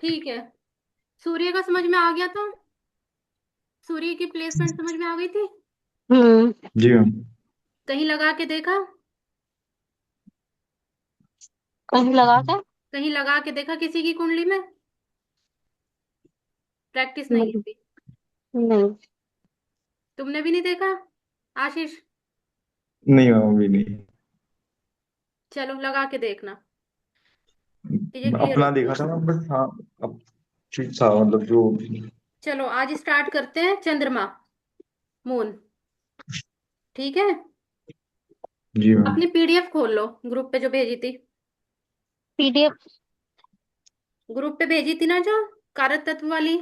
ठीक है। सूर्य का समझ में आ गया तो सूर्य की प्लेसमेंट समझ में आ गई थी। हम्म। जी मैम। कहीं लगा के देखा। कहीं लगा के? कहीं लगा के देखा किसी की कुंडली में। प्रैक्टिस नहीं नहीं। होती। नहीं। तुमने भी नहीं देखा आशीष। नहीं मैम, अभी नहीं। चलो लगा के देखना। चीजें क्लियर अपना होती देखा हैं। था मैम, बट हाँ। अब ठीक था, मतलब जो। चलो आज स्टार्ट करते हैं चंद्रमा मून। ठीक है। जी मैम। अपनी पीडीएफ खोल लो ग्रुप पे जो भेजी थी। पीडीएफ? ग्रुप पे भेजी थी ना जो कारक तत्व वाली,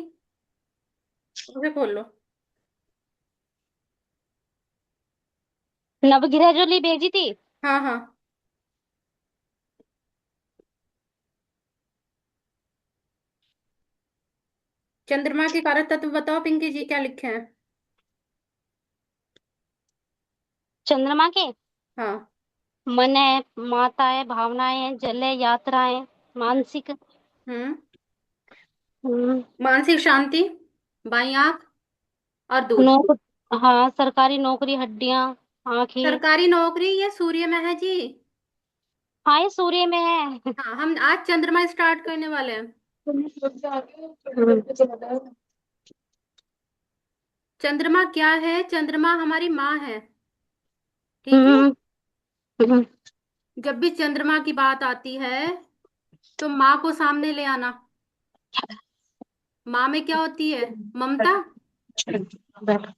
उसे खोल लो। नवग्रह जो ली भेजी थी? हाँ हाँ। चंद्रमा के कारक तत्व बताओ पिंकी जी क्या लिखे हैं। चंद्रमा के? हाँ। मन है, माता है, भावनाएं है, जल है, यात्रा है, मानसिक। हम्म। हम्म। मानसिक शांति, बाई आंख और दूध। नौक हाँ, सरकारी नौकरी, हड्डियां, आंखें। सरकारी नौकरी ये सूर्य में है जी। हाँ, ये सूर्य में है। हाँ हम आज चंद्रमा स्टार्ट करने वाले हैं। चंद्रमा क्या है। चंद्रमा हमारी माँ है। ठीक है। हम्म। हम्म। जब भी चंद्रमा की बात आती है तो माँ को सामने ले आना। माँ में क्या होती है। ममता।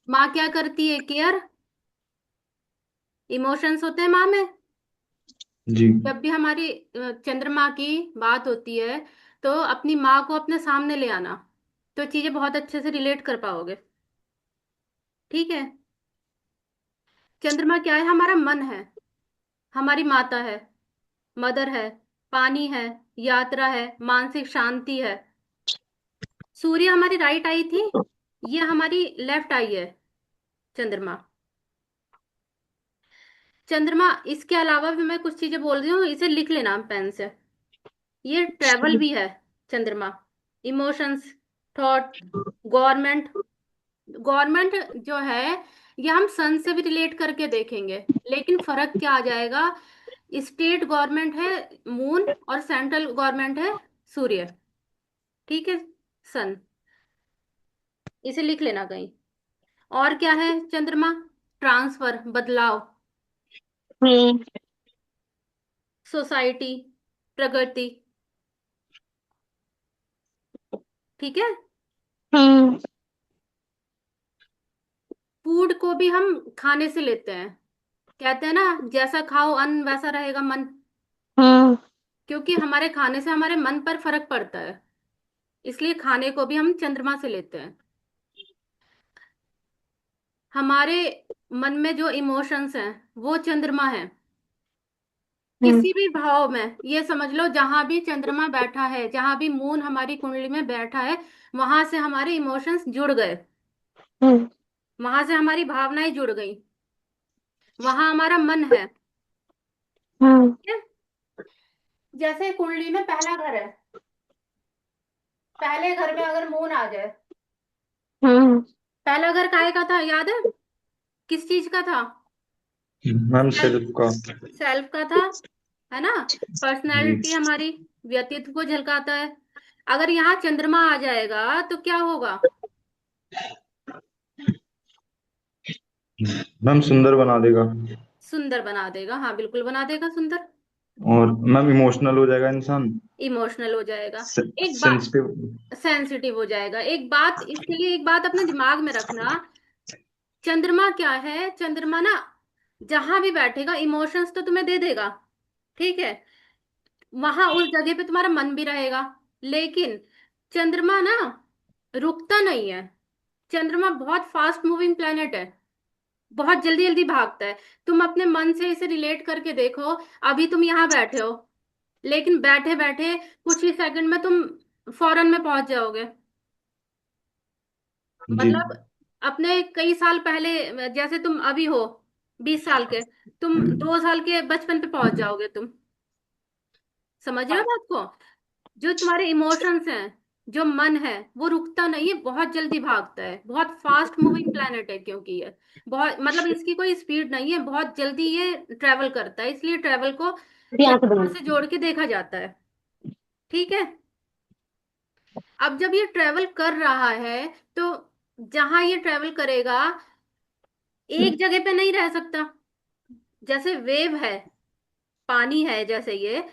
माँ क्या करती है। केयर। इमोशंस होते हैं माँ में। जी। जब भी हमारी चंद्रमा की बात होती है तो अपनी माँ को अपने सामने ले आना, तो चीजें बहुत अच्छे से रिलेट कर पाओगे। ठीक है। चंद्रमा क्या है। हमारा मन है, हमारी माता है, मदर है, पानी है, यात्रा है, मानसिक शांति है। सूर्य हमारी राइट आई थी, ये हमारी लेफ्ट आई है चंद्रमा। चंद्रमा इसके अलावा भी मैं कुछ चीजें बोल रही हूँ, इसे लिख लेना पेन से। ये ट्रेवल भी है चंद्रमा। Emotions, thought, government. गवर्नमेंट जो है ये हम सन से भी रिलेट करके देखेंगे, लेकिन फर्क क्या आ जाएगा। स्टेट गवर्नमेंट है मून और सेंट्रल गवर्नमेंट है सूर्य। ठीक है। सन, इसे लिख लेना कहीं। और क्या है चंद्रमा। ट्रांसफर, बदलाव, हम्म। सोसाइटी, प्रगति। ठीक है। हम्म। फूड को भी हम खाने से लेते हैं। कहते हैं ना जैसा खाओ अन्न वैसा रहेगा मन। हम्म। क्योंकि हमारे खाने से हमारे मन पर फर्क पड़ता है, इसलिए खाने को भी हम चंद्रमा से लेते हैं। हमारे मन में जो इमोशंस हैं वो चंद्रमा है। हम्म। किसी भी भाव में ये समझ लो, जहां भी चंद्रमा बैठा है, जहां भी मून हमारी कुंडली में बैठा है, वहां से हमारे इमोशंस जुड़ गए। हम्म। वहां से हमारी भावनाएं जुड़ गई। वहां हमारा मन है। हम्म। ठीक है? जैसे कुंडली में पहला घर है, पहले घर में अगर मून आ जाए। हम्म। पहला घर काय का था याद है। किस चीज का था। Ma'am self. सेल्फ का। सेल्फ का था, है ना। पर्सनैलिटी जी हमारी व्यक्तित्व को झलकाता है। अगर यहाँ चंद्रमा आ जाएगा तो क्या होगा। मैम, सुंदर बना देगा। सुंदर बना देगा, हाँ बिल्कुल बना देगा सुंदर। और मैम, इमोशनल हो जाएगा इंसान। इमोशनल हो जाएगा। एक बात, सेंसिटिव। सेंसिटिव हो जाएगा। एक बात इसके लिए, एक बात अपने दिमाग में रखना। चंद्रमा क्या है। चंद्रमा ना जहां भी बैठेगा इमोशंस तो तुम्हें दे देगा। ठीक है। वहां उस जगह पे तुम्हारा मन भी रहेगा। लेकिन चंद्रमा ना रुकता नहीं है। चंद्रमा बहुत फास्ट मूविंग प्लेनेट है, बहुत जल्दी जल्दी भागता है। तुम अपने मन से इसे रिलेट करके देखो। अभी तुम यहाँ बैठे हो, लेकिन बैठे बैठे कुछ ही सेकंड में तुम फॉरेन में पहुंच जाओगे। जी। मतलब अपने कई साल पहले, जैसे तुम अभी हो 20 साल के, तुम 2 साल के बचपन पे पहुंच जाओगे तुम। समझ रहे हो बात को। जो तुम्हारे इमोशंस हैं जो मन है वो रुकता नहीं है, बहुत जल्दी भागता है, बहुत फास्ट मूविंग प्लेनेट है, क्योंकि ये बहुत मतलब इसकी कोई स्पीड नहीं है, बहुत जल्दी ये ट्रेवल करता है, इसलिए ट्रेवल को ध्यान से चंद्रमा बंद। से जोड़ के देखा जाता है। ठीक है। अब जब ये ट्रेवल कर रहा है तो जहां ये ट्रेवल करेगा एक जगह पे नहीं रह सकता। जैसे वेव है, पानी है, जैसे ये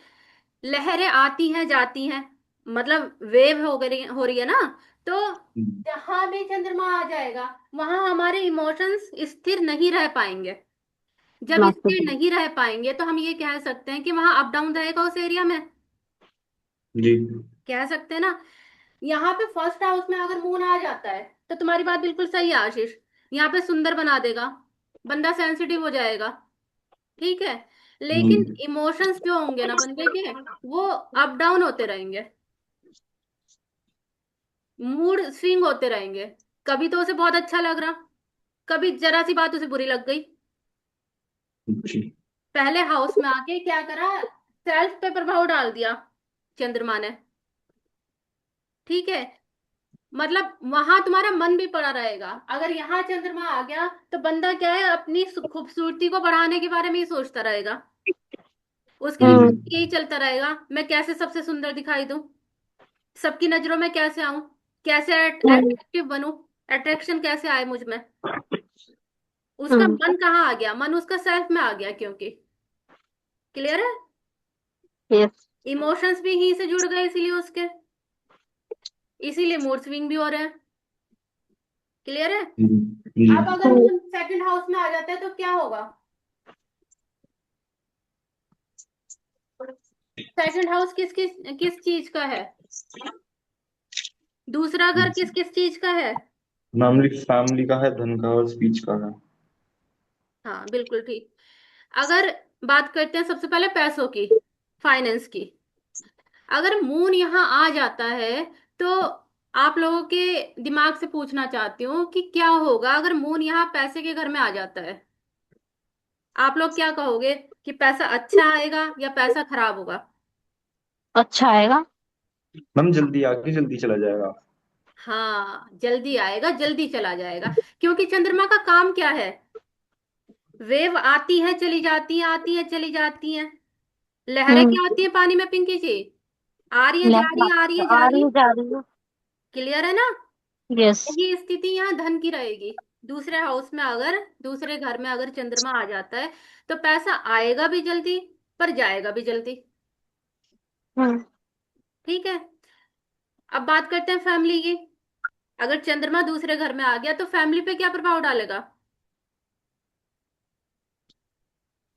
लहरें आती हैं जाती हैं, मतलब वेव हो रही है ना। तो जहां भी चंद्रमा आ जाएगा वहां हमारे इमोशंस स्थिर नहीं रह पाएंगे। जब मस्त स्थिर जी। नहीं रह पाएंगे तो हम ये कह सकते हैं कि वहां अप डाउन रहेगा उस एरिया में। जी। कह सकते हैं ना। यहाँ पे फर्स्ट हाउस में अगर मून आ जाता है तो तुम्हारी बात बिल्कुल सही है आशीष, यहाँ पे सुंदर बना देगा, बंदा सेंसिटिव हो जाएगा। ठीक है। जी। लेकिन इमोशंस जो होंगे ना बंदे के, वो अप डाउन होते रहेंगे, मूड स्विंग होते रहेंगे। कभी तो उसे बहुत अच्छा लग रहा, कभी जरा सी बात उसे बुरी लग गई। जी। पहले हाउस में आके क्या करा, सेल्फ पे प्रभाव डाल दिया चंद्रमा ने। ठीक है। मतलब वहां तुम्हारा मन भी पड़ा रहेगा। अगर यहाँ चंद्रमा आ गया तो बंदा क्या है, अपनी खूबसूरती को बढ़ाने के बारे में ही सोचता रहेगा। उसके जी। दिमाग में यही चलता रहेगा, मैं कैसे सबसे सुंदर दिखाई दूं, सबकी नजरों में कैसे आऊं, कैसे हम्म। अट्रैक्टिव बनूं, अट्रैक्शन कैसे आए मुझ में। उसका हम्म। मन कहाँ आ गया, मन उसका सेल्फ में आ गया, क्योंकि क्लियर है, यस। इमोशंस भी ही से जुड़ गए इसीलिए उसके, इसीलिए मूड स्विंग भी हो रहे हैं। क्लियर है। जी। जी। अब अगर हम्म। मून सेकंड हाउस में आ जाता है तो क्या होगा। सेकंड हाउस किस किस किस चीज का है, दूसरा घर किस किस चीज का है। मामूली फैमिली का है, धन का और स्पीच का है। हाँ बिल्कुल ठीक। अगर बात करते हैं सबसे पहले पैसों की, फाइनेंस की, अगर मून यहाँ आ जाता है तो आप लोगों के दिमाग से पूछना चाहती हूँ कि क्या होगा अगर मून यहाँ पैसे के घर में आ जाता है। आप लोग क्या कहोगे, कि पैसा अच्छा आएगा या पैसा खराब होगा। अच्छा आएगा। मैम जल्दी आके जल्दी चला जाएगा। हाँ जल्दी आएगा जल्दी चला जाएगा, क्योंकि चंद्रमा का काम क्या है, वेव आती है चली जाती है, आती है चली जाती है। लहरें हम्म। क्या होती है पानी में पिंकी जी, आ रही है जा रही है, आ रही है आ जा रही रही है। है जा रही है। क्लियर है ना। यस। यही स्थिति यहाँ धन की रहेगी। दूसरे हाउस में अगर, दूसरे घर में अगर चंद्रमा आ जाता है तो पैसा आएगा भी जल्दी पर जाएगा भी जल्दी। हम्म। ठीक है। अब बात करते हैं फैमिली की। अगर चंद्रमा दूसरे घर में आ गया तो फैमिली पे क्या प्रभाव डालेगा।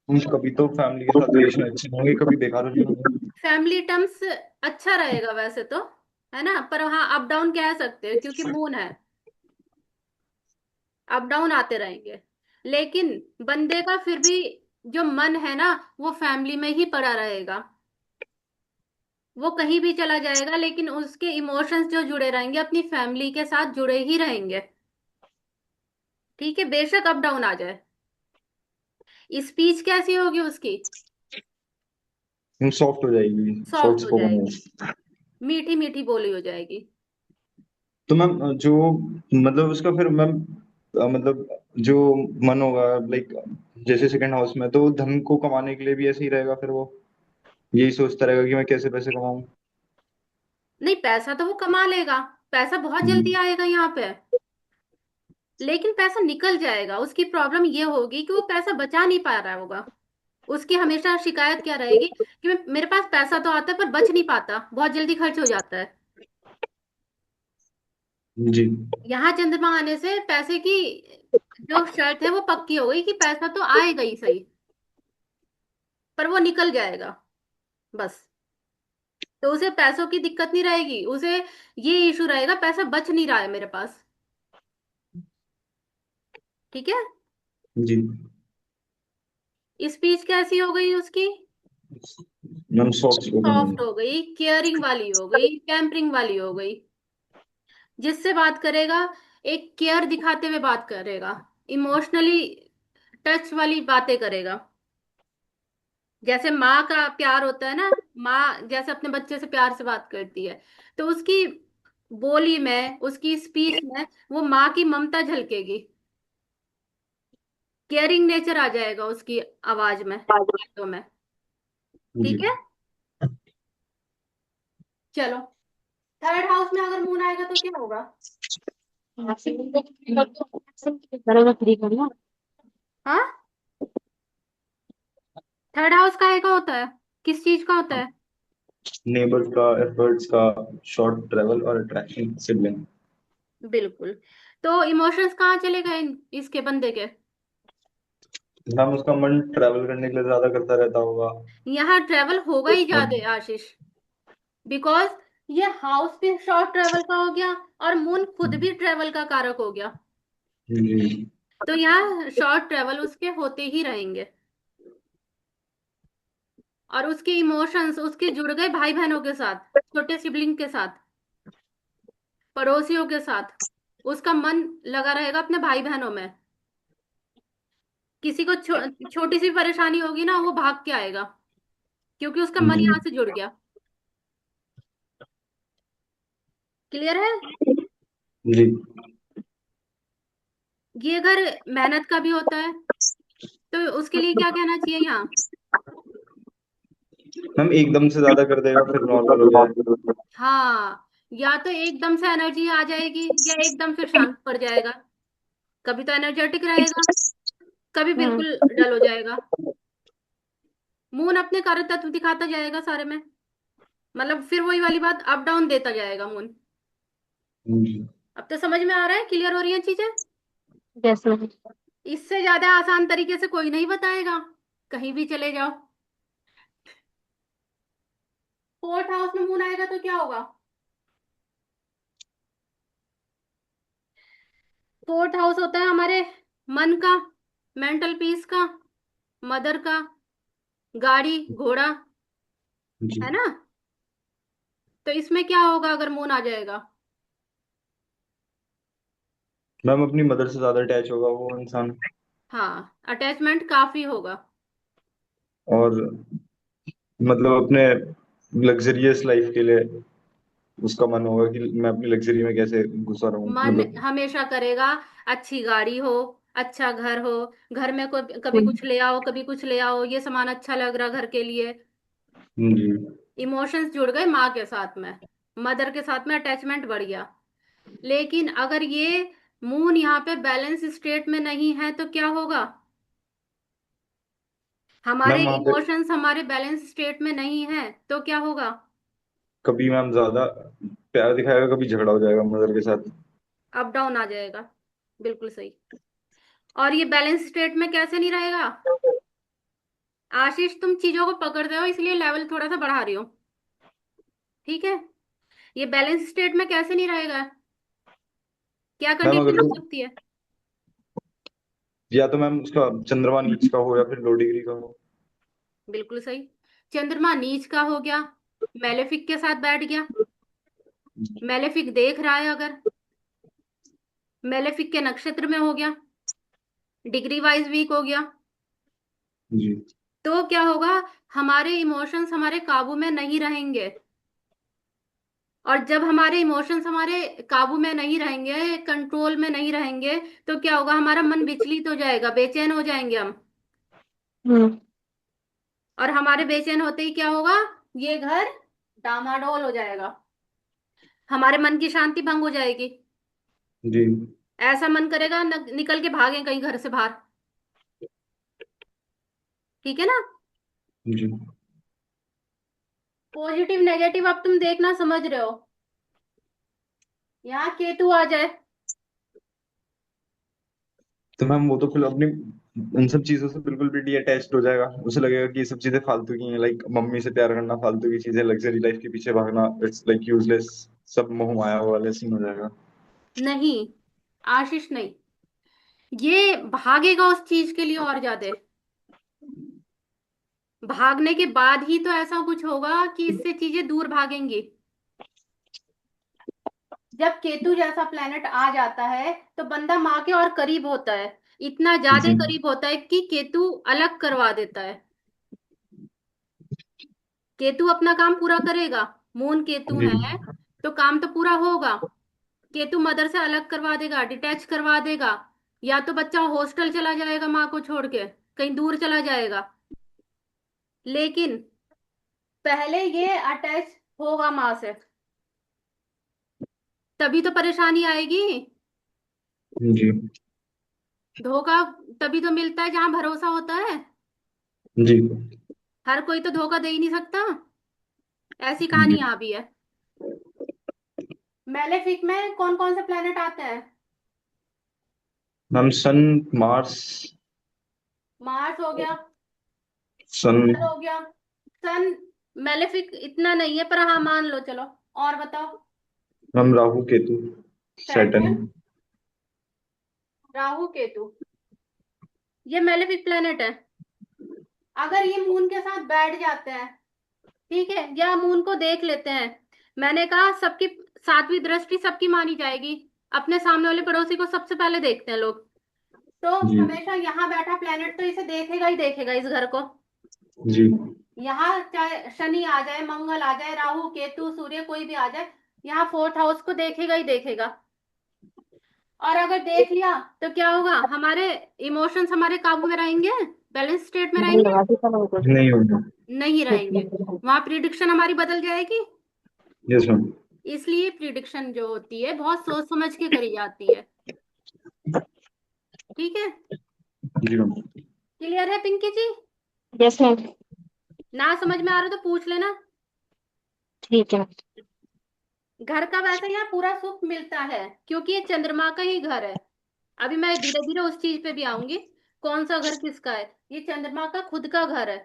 कभी तो फैमिली के साथ रिलेशन अच्छे होंगे, कभी बेकार हो जाएंगे। फैमिली टर्म्स अच्छा रहेगा वैसे तो, है ना, पर हाँ अप डाउन कह सकते हो क्योंकि मून है, अप डाउन आते रहेंगे। लेकिन बंदे का फिर भी जो मन है ना वो फैमिली में ही पड़ा रहेगा, वो कहीं भी चला जाएगा लेकिन उसके इमोशंस जो जुड़े रहेंगे अपनी फैमिली के साथ जुड़े ही रहेंगे। ठीक है, बेशक अप डाउन आ जाए। स्पीच कैसी होगी उसकी, सॉफ्ट हो जाएगी। सॉफ्ट सॉफ्ट हो स्पोकन जाएगी, हो। मीठी मीठी बोली हो जाएगी। तो मैम जो मतलब उसका फिर मैम मतलब जो मन होगा, लाइक जैसे सेकंड हाउस में, तो धन को कमाने के लिए भी ऐसे ही रहेगा, फिर वो यही सोचता रहेगा कि मैं कैसे पैसे कमाऊं। नहीं पैसा तो वो कमा लेगा, पैसा बहुत जल्दी हम्म। आएगा यहाँ पे, लेकिन पैसा निकल जाएगा। उसकी प्रॉब्लम ये होगी कि वो पैसा बचा नहीं पा रहा होगा। उसकी हमेशा शिकायत क्या रहेगी कि मेरे पास पैसा तो आता है पर बच नहीं पाता, बहुत जल्दी खर्च हो जाता है। जी। यहाँ चंद्रमा आने से पैसे की जो शर्त है वो पक्की हो गई कि पैसा तो आएगा ही सही, पर वो निकल जाएगा बस। तो उसे पैसों की दिक्कत नहीं रहेगी, उसे ये इशू रहेगा पैसा बच नहीं रहा है मेरे पास। ठीक है। जी। स्पीच कैसी हो गई उसकी, मैम सॉफ्ट स्पोकन सॉफ्ट हो गई, केयरिंग वाली हो गई, पैम्परिंग वाली हो गई। जिससे बात करेगा एक केयर दिखाते हुए बात करेगा, इमोशनली टच वाली बातें करेगा। जैसे माँ का प्यार होता है ना, माँ जैसे अपने बच्चे से प्यार से बात करती है, तो उसकी बोली में, उसकी स्पीच में वो माँ की ममता झलकेगी, केयरिंग नेचर आ जाएगा उसकी आवाज में, बातों में। जी। ठीक है। चलो, थर्ड हाउस में अगर मून आएगा तो क्या होगा? घरों में फ्री करना। हाँ, थर्ड हाउस काहे का होता है, किस चीज का होता है? नेबर्स का, एफर्ट्स का, शॉर्ट ट्रेवल और अट्रैक्शन, सिबलिंग। बिल्कुल। तो इमोशंस कहाँ चले गए इसके बंदे के? मैम उसका मन ट्रैवल करने के लिए ज्यादा करता रहता होगा। यहाँ ट्रेवल होगा ही और ज्यादा आशीष, बिकॉज ये हाउस भी शॉर्ट ट्रेवल का हो गया, और मून खुद भी ट्रेवल का कारक हो गया। जी। तो यहाँ शॉर्ट ट्रेवल उसके होते ही रहेंगे। और उसके इमोशंस उसके जुड़ गए भाई बहनों के साथ, छोटे सिबलिंग के साथ, पड़ोसियों के साथ। उसका मन लगा रहेगा अपने भाई बहनों में। किसी को छोटी सी परेशानी होगी ना, वो भाग के आएगा, क्योंकि उसका मन जी। यहाँ से जुड़ गया। क्लियर है? जी। ये घर मेहनत का भी होता है, तो उसके लिए क्या कहना चाहिए यहाँ? मैम एकदम से ज्यादा कर देगा फिर नॉर्मल हो जाए। हाँ, या तो एकदम से एनर्जी आ जाएगी, या एकदम से शांत पड़ जाएगा। कभी तो एनर्जेटिक रहेगा, कभी हम्म। बिल्कुल डल हो जाएगा। मून अपने कार्य तत्व दिखाता जाएगा सारे में, मतलब फिर वही वाली बात, अप डाउन देता जाएगा मून। जी। अब तो समझ में आ रहा है, क्लियर हो रही है चीजें? जैसे में। इससे ज्यादा आसान तरीके से कोई नहीं बताएगा, कहीं भी चले जाओ। फोर्थ हाउस में मून आएगा तो क्या होगा? फोर्थ हाउस होता है हमारे मन का, मेंटल पीस का, मदर का, गाड़ी घोड़ा, जी। है ना? तो इसमें क्या होगा अगर मून आ जाएगा? मैम अपनी मदर से ज्यादा अटैच होगा वो इंसान। हाँ, अटैचमेंट काफी होगा। और मतलब अपने लग्जरियस लाइफ के लिए उसका मन होगा कि मैं अपनी लग्जरी में कैसे घुसा रहूं मन मतलब। हमेशा करेगा, अच्छी गाड़ी हो, अच्छा घर हो, घर में कोई कभी हम्म। कुछ ले आओ, कभी कुछ ले आओ, ये सामान अच्छा लग रहा घर के लिए। जी। इमोशंस जुड़ गए माँ के साथ में, मदर के साथ में अटैचमेंट बढ़ गया। लेकिन अगर ये मून यहाँ पे बैलेंस स्टेट में नहीं है तो क्या होगा? हमारे मैम वहां पे इमोशंस हमारे बैलेंस स्टेट में नहीं है तो क्या होगा? कभी मैम ज्यादा प्यार दिखाएगा, कभी झगड़ा हो जाएगा मदर के साथ। अप डाउन आ जाएगा। बिल्कुल सही। और ये बैलेंस स्टेट में कैसे नहीं रहेगा? आशीष, तुम चीजों को पकड़ रहे हो इसलिए लेवल थोड़ा सा बढ़ा रही हो। ठीक है। ये बैलेंस स्टेट में कैसे नहीं रहेगा? क्या मैम अगर कंडीशन हो तो सकती है? या तो मैम उसका चंद्रमा नीच का हो या फिर लो डिग्री का हो। बिल्कुल सही। चंद्रमा नीच का हो गया, मेलेफिक के साथ बैठ गया, मेलेफिक देख रहा है अगर, मेलेफिक के नक्षत्र में हो गया, डिग्री वाइज वीक हो गया, जी। तो क्या होगा? हमारे इमोशंस हमारे काबू में नहीं रहेंगे। और जब हमारे इमोशंस हमारे काबू में नहीं रहेंगे, कंट्रोल में नहीं रहेंगे, तो क्या होगा? हमारा मन विचलित हो जाएगा, बेचैन हो जाएंगे हम। हम्म। और हमारे बेचैन होते ही क्या होगा? ये घर डामाडोल हो जाएगा, हमारे मन की शांति भंग हो जाएगी। जी। ऐसा मन करेगा निकल के भागे कहीं घर से बाहर। ठीक है ना? जी। पॉजिटिव नेगेटिव अब तुम देखना समझ रहे हो। यहाँ केतु आ जाए, तो मैम वो तो फिर अपनी इन सब चीजों से बिल्कुल भी डी अटैच्ड हो जाएगा। उसे लगेगा कि ये सब चीजें फालतू की हैं, लाइक मम्मी से प्यार करना फालतू की चीजें, लग्जरी लाइफ के पीछे भागना इट्स लाइक यूजलेस, सब मोह माया वाले सीन हो जाएगा। नहीं आशीष नहीं, ये भागेगा उस चीज के लिए और ज्यादा। भागने के बाद ही तो ऐसा कुछ होगा कि इससे चीजें दूर भागेंगी। जब केतु जैसा प्लेनेट आ जाता है तो बंदा माँ के और करीब होता है, इतना ज्यादा जी। करीब होता है कि केतु अलग करवा देता है। केतु अपना काम पूरा करेगा, मून केतु जी। है, तो काम तो पूरा होगा। केतु मदर से अलग करवा देगा, डिटैच करवा देगा, या तो बच्चा हॉस्टल चला जाएगा माँ को छोड़ के, कहीं दूर चला जाएगा। लेकिन पहले ये अटैच होगा माँ से, तभी तो परेशानी आएगी। जी। धोखा तभी तो मिलता है जहां भरोसा होता है। जी। हर कोई तो धोखा दे ही नहीं सकता। ऐसी कहानी जी। यहाँ भी है। मेलेफिक में कौन कौन से प्लेनेट आते हैं? मैम सन, मार्स। मार्स हो गया, सन। मंगल हो गया। सन मेलेफिक इतना नहीं है, पर हाँ मान लो चलो। और बताओ। Ma'am Rahu Ketu. Saturn. Saturn, Rahu Ketu, ये मेलेफिक प्लेनेट है। अगर ये मून के साथ बैठ जाते हैं, ठीक है, या मून को देख लेते हैं, मैंने कहा सबकी सातवीं दृष्टि सबकी मानी जाएगी। अपने सामने वाले पड़ोसी को सबसे पहले देखते हैं लोग। तो जी। हमेशा यहाँ बैठा प्लेनेट तो इसे देखेगा ही देखेगा, इस घर को। जी। यहाँ चाहे शनि आ जाए, मंगल आ जाए, राहु केतु सूर्य कोई भी आ जाए, यहाँ फोर्थ हाउस को देखेगा ही देखेगा। और अगर देख लिया तो क्या होगा, हमारे इमोशंस हमारे काबू में रहेंगे, बैलेंस स्टेट में नहीं रहेंगे? लगा दी चलो मुझे। नहीं होगा। नहीं रहेंगे। वहां प्रिडिक्शन हमारी बदल जाएगी। Yes ma'am. इसलिए प्रिडिक्शन जो होती है बहुत सोच समझ के करी जाती है। ठीक है। जी मैम। क्लियर है पिंकी जी? Yes ma'am. ना समझ में आ रहा तो पूछ लेना। ठीक है। घर का वैसे यहाँ पूरा सुख मिलता है, क्योंकि ये चंद्रमा का ही घर है। अभी मैं धीरे धीरे उस चीज पे भी आऊंगी, कौन सा घर किसका है। ये चंद्रमा का खुद का घर है,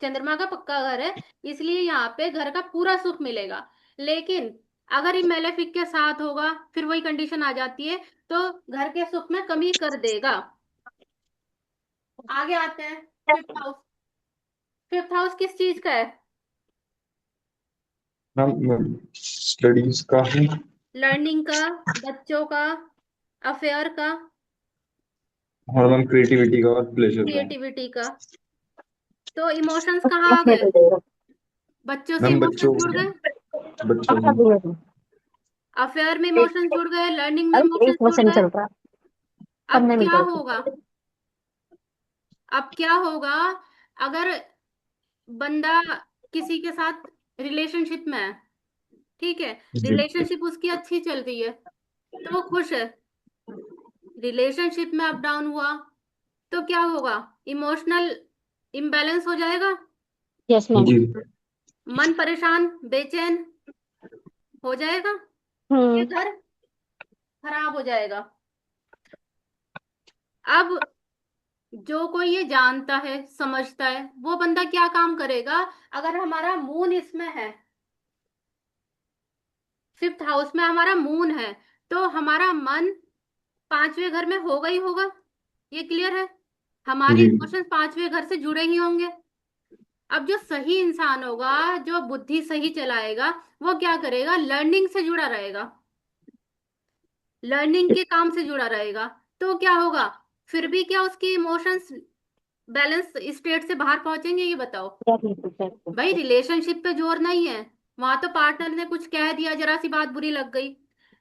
चंद्रमा का पक्का घर है। इसलिए यहाँ पे घर का पूरा सुख मिलेगा। लेकिन अगर ये मेलेफिक के साथ होगा, फिर वही कंडीशन आ जाती है, तो घर के सुख में कमी कर देगा। आगे आते हैं। Fifth house. फिफ्थ हाउस किस चीज का है? मैम स्टडीज का है। लर्निंग का, बच्चों का, अफेयर का, और मैम क्रिएटिविटी का और प्लेजर का। क्रिएटिविटी का। तो इमोशंस कहाँ आ अपने गए? को दे दो। बच्चों से मैम इमोशंस बच्चों जुड़ गए, बच्चों अपना की। दे दो। अफेयर में इमोशंस जुड़ गए, लर्निंग में अरे इमोशंस एक जुड़ क्वेश्चन गए। चल रहा है। अब पढ़ने में क्या चलता होगा? है। अब क्या होगा अगर बंदा किसी के साथ रिलेशनशिप में है, ठीक है, जी। रिलेशनशिप उसकी अच्छी चल रही है, तो वो खुश है। रिलेशनशिप में अप डाउन हुआ तो क्या होगा? इमोशनल इम्बैलेंस हो जाएगा, यस मैम। जी। मन परेशान बेचैन हो जाएगा, ये हम्म। घर खराब हो जाएगा। अब जो कोई ये जानता है समझता है, वो बंदा क्या काम करेगा? अगर हमारा मून इसमें है, फिफ्थ हाउस में हमारा मून है, तो हमारा मन पांचवें घर में होगा ही होगा। ये क्लियर है? हमारे जी। इमोशंस पांचवें घर से जुड़े ही होंगे। अब जो सही इंसान होगा, जो बुद्धि सही चलाएगा, वो क्या करेगा? लर्निंग से जुड़ा रहेगा, लर्निंग के काम से जुड़ा रहेगा। तो क्या होगा? फिर भी क्या उसके इमोशंस बैलेंस स्टेट से बाहर पहुंचेंगे, ये बताओ। भाई रिलेशनशिप पे जोर नहीं है, वहां तो पार्टनर ने कुछ कह दिया, जरा सी बात बुरी लग गई,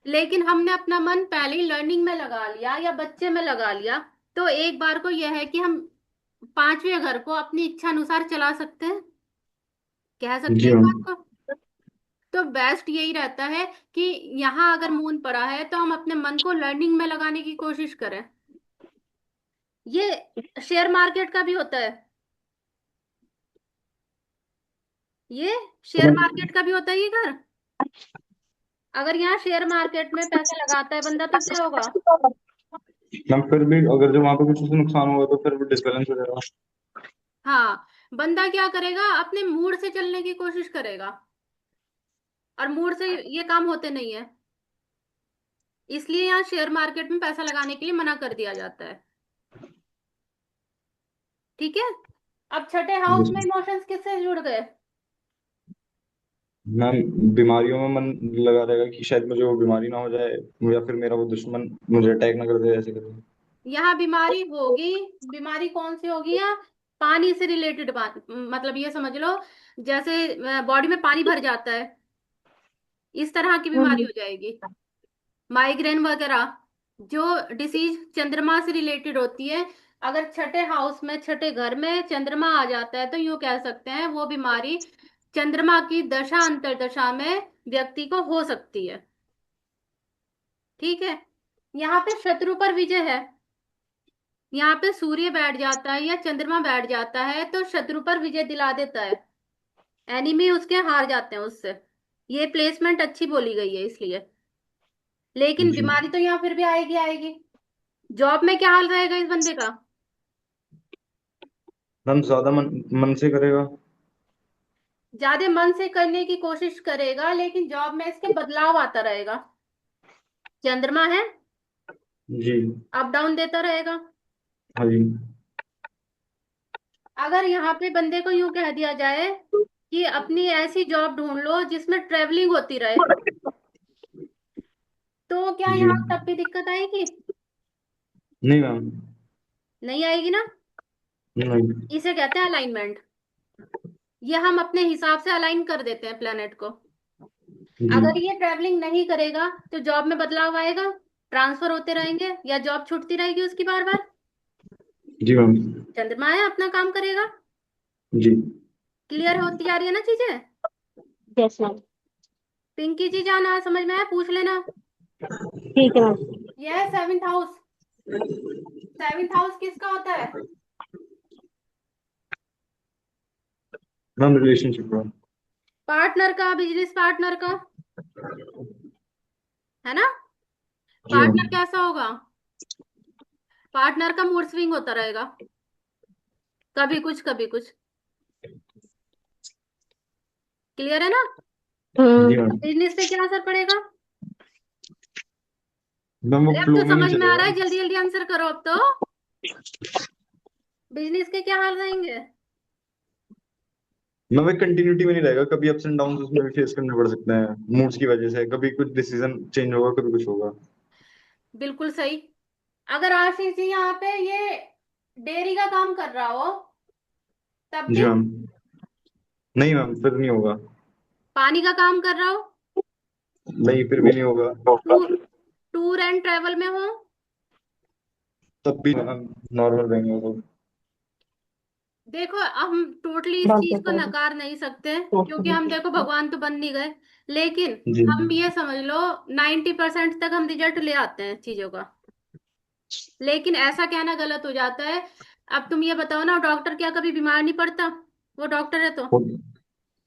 लेकिन हमने अपना मन पहले ही लर्निंग में लगा लिया या बच्चे में लगा लिया, तो एक बार को यह है कि हम पांचवें घर को अपनी इच्छा अनुसार चला सकते हैं, कह सकते जी हैं इस मैम। बात को। तो बेस्ट यही रहता है कि यहाँ अगर मून पड़ा है तो हम अपने मन को लर्निंग में लगाने की कोशिश करें। ये शेयर मार्केट का भी होता है, ये तो शेयर मैम मार्केट का भी होता है ये घर। अगर यहाँ शेयर मार्केट में पैसा लगाता है बंदा, तो क्या होगा? मैम फिर भी अगर जो वहां पे कुछ उससे नुकसान हुआ तो फिर वो डिसबैलेंस हो जाएगा। हाँ, बंदा क्या करेगा? अपने मूड से चलने की कोशिश करेगा, और मूड से ये काम होते नहीं है। इसलिए यहाँ शेयर मार्केट में पैसा लगाने के लिए मना कर दिया जाता है। ठीक है। अब छठे हाउस में इमोशंस किससे जुड़ गए? मैम बीमारियों में मन लगा रहेगा कि शायद मुझे वो बीमारी ना हो जाए, या फिर मेरा वो दुश्मन मुझे अटैक ना कर दे, ऐसे कर दे। यहाँ बीमारी होगी। बीमारी कौन सी होगी? यहाँ पानी से रिलेटेड बात, मतलब ये समझ लो, जैसे बॉडी में पानी भर जाता है, इस तरह की बीमारी हम्म। हो जाएगी। माइग्रेन वगैरह जो डिसीज चंद्रमा से रिलेटेड होती है, अगर छठे हाउस में, छठे घर में चंद्रमा आ जाता है तो यूं कह सकते हैं वो बीमारी चंद्रमा की दशा अंतरदशा में व्यक्ति को हो सकती है। ठीक है। यहाँ पे शत्रु पर विजय है। यहाँ पे सूर्य बैठ जाता है या चंद्रमा बैठ जाता है तो शत्रु पर विजय दिला देता है, एनिमी उसके हार जाते हैं उससे। ये प्लेसमेंट अच्छी बोली गई है इसलिए। लेकिन जी बीमारी तो यहाँ फिर भी आएगी आएगी। जॉब में क्या हाल रहेगा इस बंदे का? मैम, ज्यादा मन से करेगा। ज्यादा मन से करने की कोशिश करेगा लेकिन जॉब में इसके बदलाव आता रहेगा। चंद्रमा है, जी। अप डाउन देता रहेगा। हाँ जी। अगर यहाँ पे बंदे को यूं कह दिया जाए कि अपनी ऐसी जॉब ढूंढ लो जिसमें ट्रेवलिंग होती रहे, तो क्या जी। यहाँ तब भी दिक्कत आएगी? नहीं मैम। नहीं आएगी ना। नहीं। इसे कहते हैं अलाइनमेंट। ये हम अपने हिसाब से अलाइन कर देते हैं प्लेनेट को। जी। अगर ये ट्रैवलिंग नहीं करेगा तो जॉब में बदलाव आएगा, ट्रांसफर होते रहेंगे या जॉब छूटती रहेगी उसकी बार बार। जी मैम। चंद्रमा है, अपना काम करेगा। जी। क्लियर होती जा रही है ना चीजें? Yes ma'am. पिंकी जी जाना समझ में आया पूछ लेना। ठीक है मैम। यह सेवेंथ हाउस, सेवेंथ हाउस किसका होता है? मैम, रिलेशनशिप में। पार्टनर का, बिजनेस पार्टनर का, है ना। जी मैम। पार्टनर कैसा होगा? पार्टनर का मूड स्विंग होता रहेगा, कभी कुछ कभी कुछ। क्लियर है ना। जी हम्म। मैम। बिजनेस पे क्या असर पड़ेगा? मैम, वो अरे अब फ्लो तो में नहीं समझ में आ चलेगा। रहा है, जल्दी जल्दी आंसर करो अब तो। बिजनेस के क्या हाल रहेंगे? मैम, एक कंटिन्यूटी में नहीं रहेगा, कभी अप्स एंड डाउन उसमें भी फेस करने पड़ सकते हैं मूड्स की वजह से, कभी कुछ डिसीजन चेंज होगा, कभी कुछ होगा। बिल्कुल सही। अगर आशीष जी यहाँ पे ये डेयरी का काम कर रहा हो तब जी भी? मैम। नहीं मैम, फिर नहीं होगा। पानी का काम कर रहा हो? नहीं, फिर भी नहीं होगा। टूर, टूर एंड ट्रेवल में हो? तब भी नॉर्मल रहेंगे वो लोग। देखो हम टोटली इस चीज को नकार नहीं सकते क्योंकि हम देखो भगवान तो बन नहीं गए, लेकिन जी। हम ये समझ लो 90% तक हम रिजल्ट ले आते हैं चीजों का। लेकिन ऐसा कहना गलत हो जाता है। अब तुम ये बताओ ना, डॉक्टर क्या कभी बीमार नहीं पड़ता? वो डॉक्टर है तो, हो,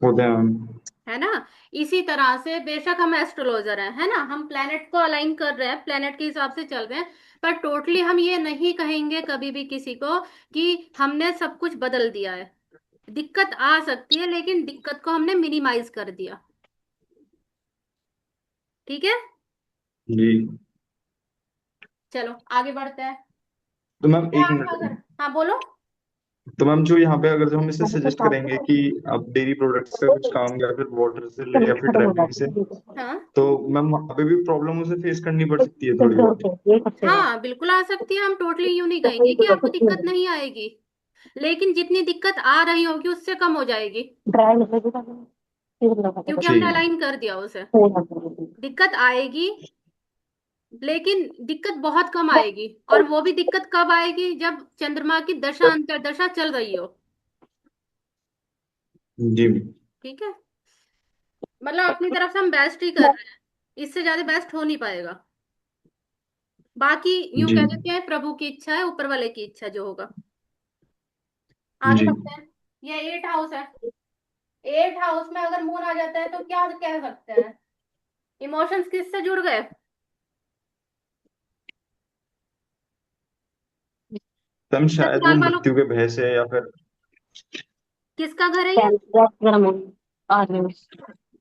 होते हैं मैम। है ना। इसी तरह से बेशक हम एस्ट्रोलॉजर हैं, है ना, हम प्लेनेट को अलाइन कर रहे हैं, प्लेनेट के हिसाब से चल रहे हैं, पर टोटली हम ये नहीं कहेंगे कभी भी किसी को कि हमने सब कुछ बदल दिया है। दिक्कत आ सकती है लेकिन दिक्कत को हमने मिनिमाइज कर दिया। ठीक है। जी। चलो आगे बढ़ते हैं। तो मैम, क्या एक आपका घर, मिनट। हाँ बोलो। तो मैम, जो यहाँ पे अगर जो हम इसे सजेस्ट करेंगे कि आप डेयरी प्रोडक्ट्स का कुछ काम या फिर वाटर से ले या फिर ट्रैवलिंग से, हाँ तो मैम वहाँ पे भी प्रॉब्लम उसे फेस करनी पड़ सकती है थोड़ी बहुत। हाँ बिल्कुल आ सकती है। हम टोटली यूं नहीं कहेंगे कि आपको दिक्कत नहीं आएगी, लेकिन जितनी दिक्कत आ रही होगी उससे कम हो जाएगी क्योंकि ठीक हमने है। अलाइन कर दिया उसे। दिक्कत आएगी लेकिन दिक्कत बहुत कम आएगी, और वो भी दिक्कत कब आएगी? जब चंद्रमा की दशा अंतरदशा चल रही हो। जी। ठीक है। मतलब अपनी तरफ से हम बेस्ट ही कर रहे हैं, इससे ज्यादा बेस्ट हो नहीं पाएगा। बाकी यूं जी। कह देते हैं प्रभु की इच्छा है, ऊपर वाले की इच्छा जो होगा। आगे जी बढ़ते हैं। ये एट हाउस है। एट हाउस में अगर मून आ जाता है तो क्या कह सकते हैं? इमोशंस किससे जुड़ गए? मैम, शायद वो ससुराल वालों, मृत्यु के भय से या फिर। किसका घर है ये?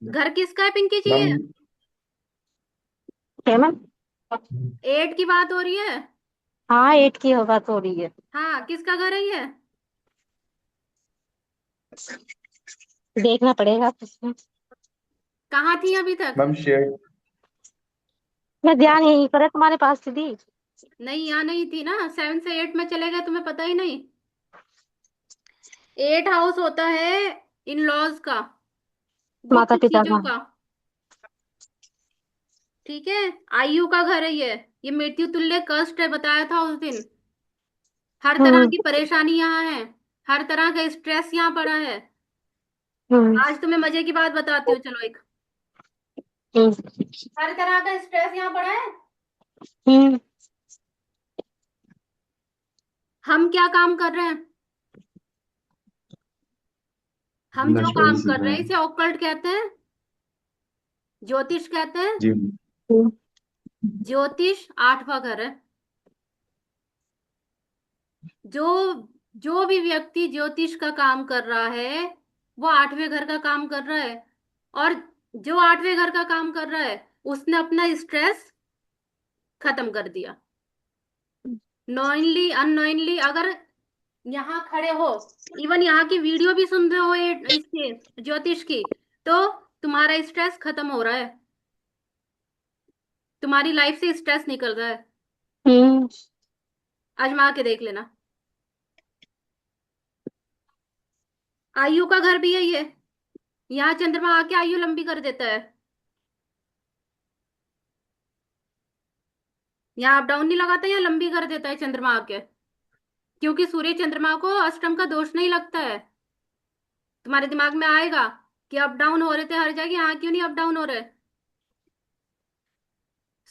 घर किसका है पिंकी जी मैम, ये? एट की बात हो रही है। हाँ 8 की होगा तो रही है। हाँ किसका घर है ये? देखना पड़ेगा उसमें। कहाँ थी अभी तक? Ma'am share. मैं ध्यान यहीं पर है तुम्हारे पास थी। नहीं यहाँ नहीं थी ना, 7 से 8 में चले गए, तुम्हें पता ही नहीं। एट हाउस होता है इन लॉज का, माता गुप्त पिता चीजों का। का। ठीक है। आयु का घर है ये मृत्यु तुल्य कष्ट है, बताया था उस दिन। हर तरह हम्म। की परेशानी यहाँ है, हर तरह का स्ट्रेस यहाँ पड़ा है। हम्म। आज तुम्हें मजे की बात बताती हूँ, चलो एक। हम्म। हर तरह का स्ट्रेस यहाँ पड़ा है। हम्म। हम क्या काम कर रहे हैं? हम जो नष्ट काम इसी कर में। रहे हैं इसे ऑकल्ट कहते हैं, ज्योतिष कहते हैं। जी। हम्म। ज्योतिष आठवां घर है। जो जो भी व्यक्ति ज्योतिष का काम कर रहा है वो आठवें घर का काम कर रहा है। और जो आठवें घर का काम कर रहा है उसने अपना स्ट्रेस खत्म कर दिया। नॉइनली अननोइंगली अगर यहाँ खड़े हो, इवन यहाँ की वीडियो भी सुन रहे हो ये इसके ज्योतिष की, तो तुम्हारा स्ट्रेस खत्म हो रहा है, तुम्हारी लाइफ से स्ट्रेस निकल रहा है। हम्म। आजमा के देख लेना। आयु का घर भी है ये। यहाँ चंद्रमा आके आयु लंबी कर देता है। यहाँ अप डाउन नहीं लगाता, यहाँ लंबी कर देता है चंद्रमा आके। क्योंकि सूर्य चंद्रमा को अष्टम का दोष नहीं लगता है। तुम्हारे दिमाग में आएगा कि अप डाउन हो रहे थे हर जगह, यहाँ क्यों नहीं अप डाउन हो रहे?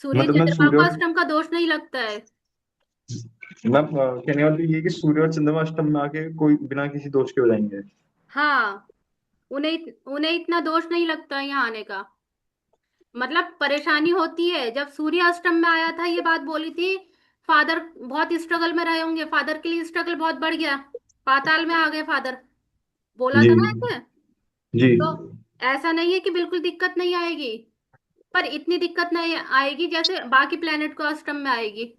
सूर्य मतलब मैं चंद्रमा सूर्य को और अष्टम का दोष नहीं लगता है। मैम कहने वाली ये कि सूर्य और चंद्रमा अष्टम में आके कोई बिना किसी दोष के हो जाएंगे। हाँ, उन्हें इतना दोष नहीं लगता है यहाँ आने का। मतलब परेशानी होती है जब सूर्य अष्टम में आया था, ये बात बोली थी। फादर बहुत स्ट्रगल में रहे होंगे, फादर के लिए स्ट्रगल बहुत बढ़ गया, पाताल में आ गए फादर, बोला जी। था ना ऐसे। जी। तो ऐसा नहीं है कि बिल्कुल दिक्कत नहीं आएगी, पर इतनी दिक्कत नहीं आएगी जैसे बाकी प्लेनेट को अष्टम में आएगी।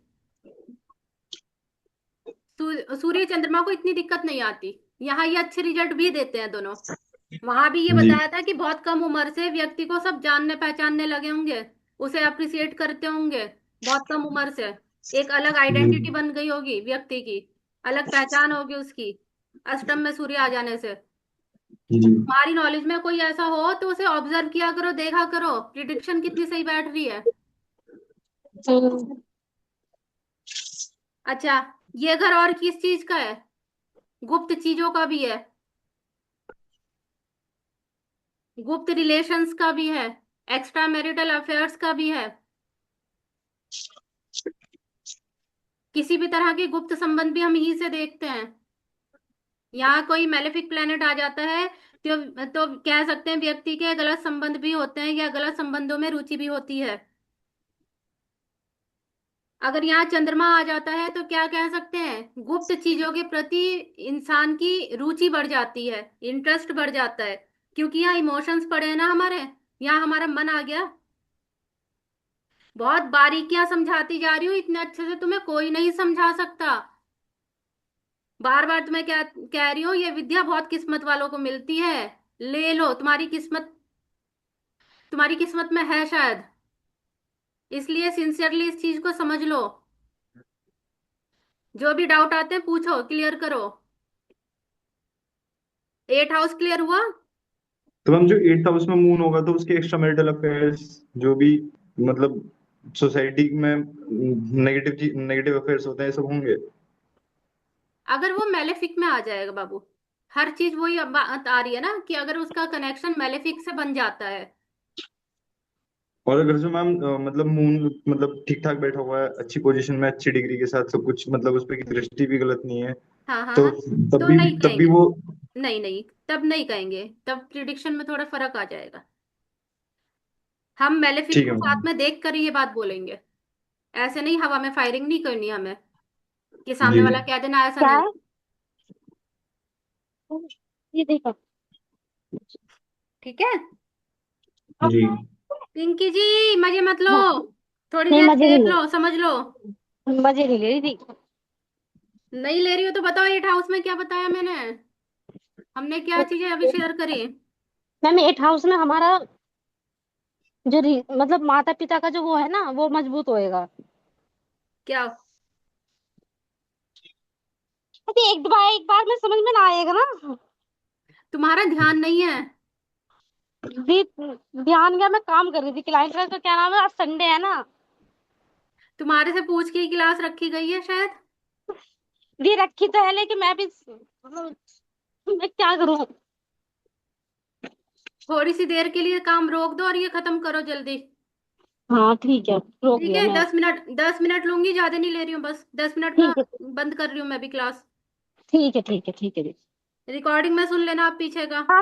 सूर्य चंद्रमा को इतनी दिक्कत नहीं आती। यहाँ ये अच्छे रिजल्ट भी देते हैं दोनों। वहां भी ये जी। बताया था कि बहुत कम उम्र से व्यक्ति को सब जानने पहचानने लगे होंगे, उसे अप्रिसिएट करते होंगे। बहुत कम उम्र से एक अलग जी। आइडेंटिटी बन गई होगी व्यक्ति की, अलग पहचान होगी उसकी, अष्टम में सूर्य आ जाने से। जी। तुम्हारी नॉलेज में कोई ऐसा हो तो उसे ऑब्जर्व किया करो, देखा करो प्रिडिक्शन कितनी सही बैठ रही है। हम्म। अच्छा, ये घर और किस चीज का है? गुप्त चीजों का भी है, गुप्त रिलेशंस का भी है, एक्स्ट्रा मैरिटल अफेयर्स का भी है। किसी भी तरह के गुप्त संबंध भी हम यहीं से देखते हैं। यहाँ कोई मेलेफिक प्लेनेट आ जाता है तो कह सकते हैं व्यक्ति के गलत संबंध भी होते हैं या गलत संबंधों में रुचि भी होती है। अगर यहाँ चंद्रमा आ जाता है तो क्या कह सकते हैं, गुप्त चीजों के प्रति इंसान की रुचि बढ़ जाती है, इंटरेस्ट बढ़ जाता है। क्योंकि यहाँ इमोशंस पड़े हैं ना हमारे, यहाँ हमारा मन आ गया। बहुत बारीकियां समझाती जा रही हूँ, इतने अच्छे से तुम्हें कोई नहीं समझा सकता। बार बार तुम्हें क्या कह रही हूँ, ये विद्या बहुत किस्मत वालों को मिलती है। ले लो, तुम्हारी किस्मत में है शायद। इसलिए सिंसियरली इस चीज को समझ लो। जो भी डाउट आते हैं पूछो, क्लियर करो। एट हाउस क्लियर हुआ? तो मैम जो एट्थ हाउस में मून होगा तो उसके एक्स्ट्रा मैरिटल अफेयर्स जो भी मतलब सोसाइटी में नेगेटिव नेगेटिव अफेयर्स होते हैं ये सब होंगे। अगर वो मेलेफिक में आ जाएगा बाबू, हर चीज वही अब बात आ रही है ना कि अगर उसका कनेक्शन मेलेफिक से बन जाता है। और अगर जो मैम मतलब मून मतलब ठीक ठाक बैठा हुआ है अच्छी पोजीशन में अच्छी डिग्री के साथ सब कुछ मतलब उस पर की दृष्टि भी गलत नहीं है हाँ हाँ तो हाँ, तो नहीं तब भी कहेंगे। वो। नहीं नहीं, तब नहीं कहेंगे, तब प्रिडिक्शन में थोड़ा फर्क आ जाएगा। हम मेलेफिक ठीक है को साथ मैम। में देख कर ये बात बोलेंगे। ऐसे नहीं हवा में फायरिंग नहीं करनी हमें कि जी। सामने वाला कह देना ऐसा क्या नहीं। है? ये देखो। ठीक है। जी। पिंकी जी, मजे मत लो, हाँ। थोड़ी नहीं, देर मजे नहीं देख ले, लो, समझ लो। मजे नहीं ले रही थी। नहीं ले रही हो तो बताओ, एट हाउस में क्या बताया मैंने, हमने क्या चीजें अभी शेयर करी? मैम, एट हाउस में हमारा जो मतलब माता पिता का जो वो है ना, वो मजबूत होएगा। क्या? अरे एक बार में समझ में ना आएगा ना। तुम्हारा ध्यान नहीं है। दी ध्यान गया, मैं काम कर रही थी। क्लाइंट का क्या नाम है, आज संडे है ना। तुम्हारे से पूछ के ही क्लास रखी गई है शायद। दी रखी तो है, लेकिन मैं भी मतलब, मैं क्या करूं। थोड़ी सी देर के लिए काम रोक दो और ये खत्म करो जल्दी। हाँ ठीक है, रोक ठीक दिया है, मैं। 10 मिनट लूंगी, ज्यादा नहीं ले रही हूँ, बस 10 मिनट में ठीक है, बंद कर रही हूँ मैं भी क्लास। ठीक है, ठीक है, ठीक है दी। रिकॉर्डिंग में सुन लेना आप पीछे का। हाँ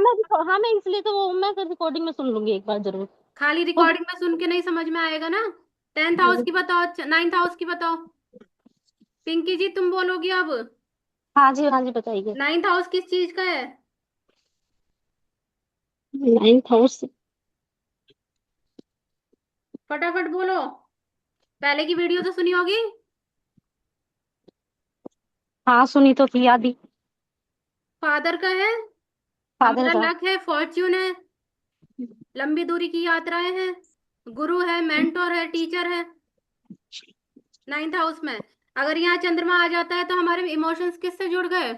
मैं इसलिए तो वो मैं रिकॉर्डिंग में सुन लूंगी एक बार जरूर। खाली वो रिकॉर्डिंग में सुन के नहीं समझ में आएगा ना। 10th हाउस की बताओ, 9th हाउस की बताओ। पिंकी जी तुम बोलोगी अब। हाँ जी, हाँ जी, बताइए। 9th हाउस किस चीज का है? 9th house. फटाफट बोलो। पहले की वीडियो तो सुनी होगी। हाँ सुनी तो थी आदि। फादर का है। फादर हमारा का। लक है, फॉर्च्यून है। लंबी दूरी की यात्राएं हैं। गुरु है, मेंटोर है, टीचर है। 9th हाउस में अगर यहाँ चंद्रमा आ जाता है तो हमारे इमोशंस किससे जुड़ गए?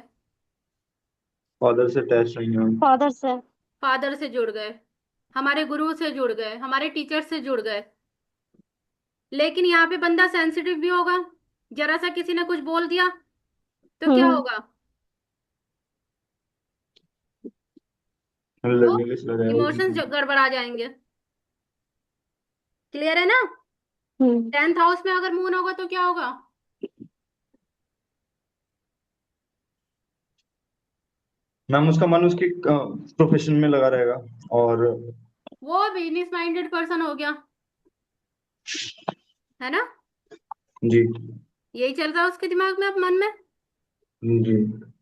फादर से अटैच नहीं हूँ। फादर से। फादर से जुड़ गए। हमारे गुरु से जुड़ गए, हमारे टीचर से जुड़ गए। लेकिन यहाँ पे बंदा सेंसिटिव भी होगा। जरा सा किसी ने कुछ बोल दिया तो क्या हम्म। होगा? हमें तो लड़ने के चला इमोशंस जाएगा। गड़बड़ा जाएंगे। क्लियर है ना? हम्म। 10th हाउस में अगर मून होगा तो क्या होगा? मैम उसका मन उसके प्रोफेशन में लगा रहेगा। और वो बिजनेस माइंडेड पर्सन हो गया। है ना? जी। यही चल रहा है उसके दिमाग में, अब मन में। जी।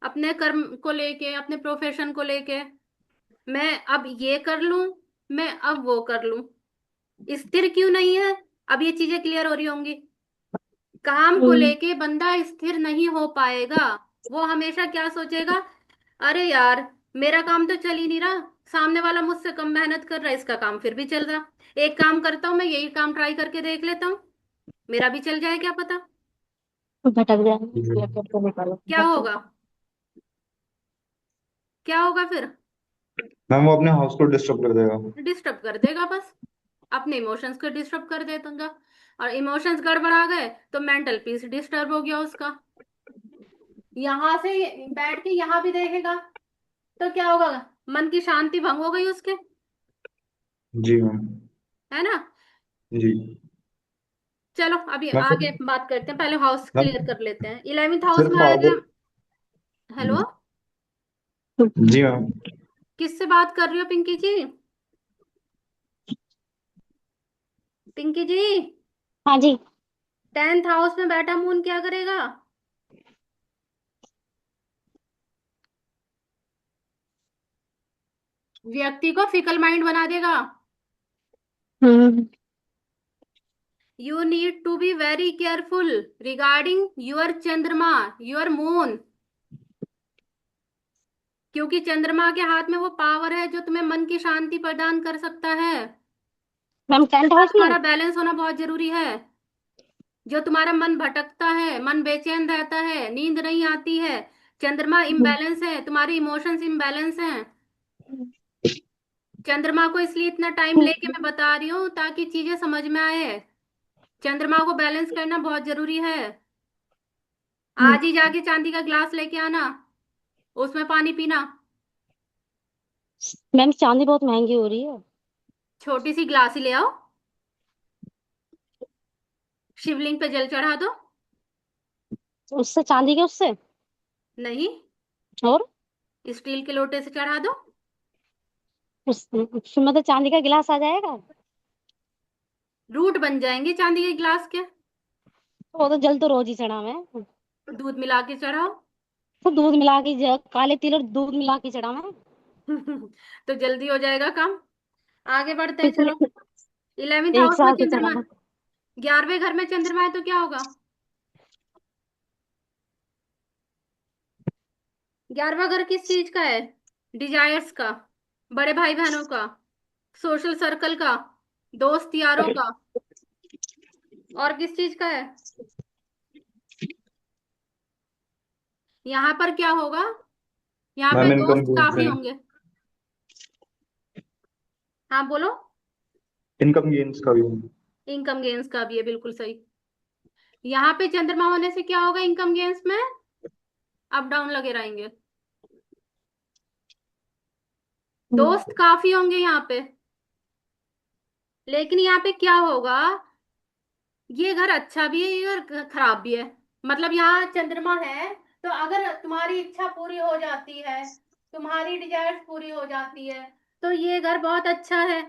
अपने कर्म को लेके, अपने प्रोफेशन को लेके। मैं अब ये कर लूं, मैं अब वो कर लूं। स्थिर क्यों नहीं है? अब ये चीजें क्लियर हो रही होंगी। काम को हम्म। लेके बंदा स्थिर नहीं हो पाएगा। वो हमेशा क्या सोचेगा? अरे यार, मेरा काम तो चल ही नहीं रहा। सामने वाला मुझसे कम मेहनत कर रहा है, इसका काम फिर भी चल रहा। एक काम करता हूँ, मैं यही काम ट्राई करके देख लेता हूँ। मेरा भी चल जाए, क्या पता। भटक जी। जाएंगे, लैपटॉप को निकालो क्या घर से। होगा? क्या होगा फिर? मैम वो अपने हाउस को डिस्टर्ब कर देगा। डिस्टर्ब कर देगा बस। अपने इमोशंस को डिस्टर्ब कर देगा। और इमोशंस गड़बड़ा गए तो मेंटल पीस डिस्टर्ब हो गया उसका। यहाँ से बैठ के यहाँ भी देखेगा तो क्या होगा? मन की शांति भंग हो गई उसके। जी मैम। है ना? जी। चलो अभी मैं आगे बात करते हैं, पहले हाउस मैम क्लियर कर लेते हैं। 11th हाउस फिर में आएगा। फादर। हेलो? जी मैम। किससे बात कर रही हो पिंकी जी? पिंकी जी। हाँ जी। 10th हाउस में बैठा मून क्या करेगा? व्यक्ति को फिकल माइंड बना देगा। हम्म। You need to be very careful regarding your Chandrama, your moon. क्योंकि चंद्रमा के हाथ में वो पावर है जो तुम्हें मन की शांति प्रदान कर सकता है। मैम उसके 10th साथ हाउस में। तुम्हारा बैलेंस होना बहुत जरूरी है। जो तुम्हारा मन भटकता है, मन बेचैन रहता है, नींद नहीं आती है। चंद्रमा इम्बैलेंस है, तुम्हारे इमोशंस इम्बैलेंस हैं। चंद्रमा को इसलिए इतना टाइम लेके मैं बता रही हूँ ताकि चीजें समझ में आए। चंद्रमा को बैलेंस करना बहुत जरूरी है। आज ही जाके चांदी का ग्लास लेके आना, उसमें पानी पीना। मैम चांदी बहुत महंगी हो रही है। छोटी सी ग्लास ही ले आओ। शिवलिंग पे जल चढ़ा दो। उससे, चांदी के उससे। नहीं, और स्टील के लोटे से चढ़ा दो। उसमें तो चांदी का गिलास आ जाएगा। रूट बन जाएंगे चांदी के गिलास के। वो तो जल तो रोज ही चढ़ा मैं। दूध मिला के चढ़ाओ। तो दूध मिला के काले तिल और दूध मिला के चढ़ा मैं। तो जल्दी हो जाएगा काम। आगे बढ़ते हैं, चलो। कितने 11th एक हाउस में साथ ही चंद्रमा। चढ़ा। 11वें घर में चंद्रमा है तो क्या होगा? 11वां घर किस चीज का है? डिजायर्स का, बड़े भाई बहनों का, सोशल सर्कल का, दोस्त यारों का। और किस चीज का है? यहाँ पर क्या होगा? यहाँ पे मैम इनकम दोस्त सोर्स काफी है। होंगे। हाँ बोलो। इनकम गेन्स का भी। इनकम गेन्स का भी है, बिल्कुल सही। यहाँ पे चंद्रमा होने से क्या होगा इनकम गेन्स में? अप डाउन लगे रहेंगे। हम्म। दोस्त काफी होंगे यहाँ पे, लेकिन यहाँ पे क्या होगा, ये घर अच्छा भी है, ये घर खराब भी है। मतलब यहाँ चंद्रमा है, तो अगर तुम्हारी इच्छा पूरी हो जाती है, तुम्हारी डिजायर्स पूरी हो जाती है, तो ये घर बहुत अच्छा है।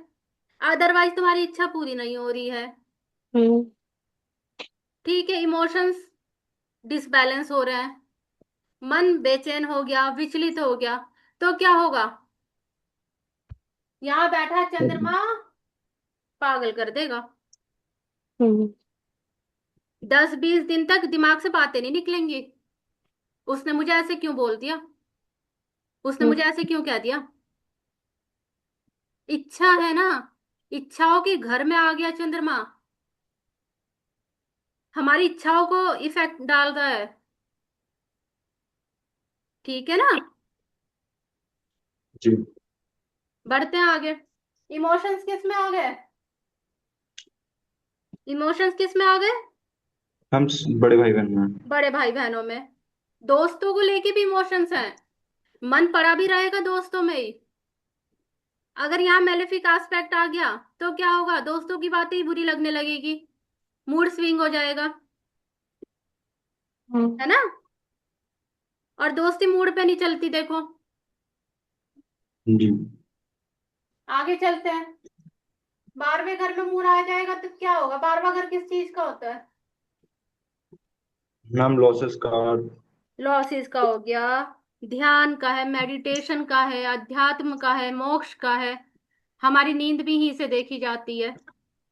अदरवाइज तुम्हारी इच्छा पूरी नहीं हो रही है, हम्म। ठीक है, इमोशंस डिसबैलेंस हो रहे हैं, मन बेचैन हो गया, विचलित हो गया, तो क्या होगा? यहाँ बैठा चंद्रमा पागल कर देगा। हम्म। 10-20 दिन तक दिमाग से बातें नहीं निकलेंगी। उसने मुझे ऐसे क्यों बोल दिया, उसने हम्म। मुझे ऐसे क्यों कह दिया। इच्छा है ना, इच्छाओं के घर में आ गया चंद्रमा, हमारी इच्छाओं को इफेक्ट डाल रहा है, ठीक है ना। जी। बढ़ते हैं आगे। इमोशंस किस में आ गए? इमोशंस किस में आ गए? बड़े भाई बहन में। बड़े भाई बहनों में। दोस्तों को लेके भी इमोशंस हैं, मन पड़ा भी रहेगा दोस्तों में ही। अगर यहाँ मेलेफिक एस्पेक्ट आ गया, तो क्या होगा, दोस्तों की बातें ही बुरी लगने लगेगी, मूड स्विंग हो जाएगा, हम्म। है ना। और दोस्ती मूड पे नहीं चलती, देखो। जी। आगे चलते हैं। 12वें घर में मूड आ जाएगा तो क्या होगा? 12वां घर किस चीज का होता है? मैम लॉसेस का। लॉसेस का हो गया, ध्यान का है, मेडिटेशन का है, अध्यात्म का है, मोक्ष का है। हमारी नींद भी ही से देखी जाती है।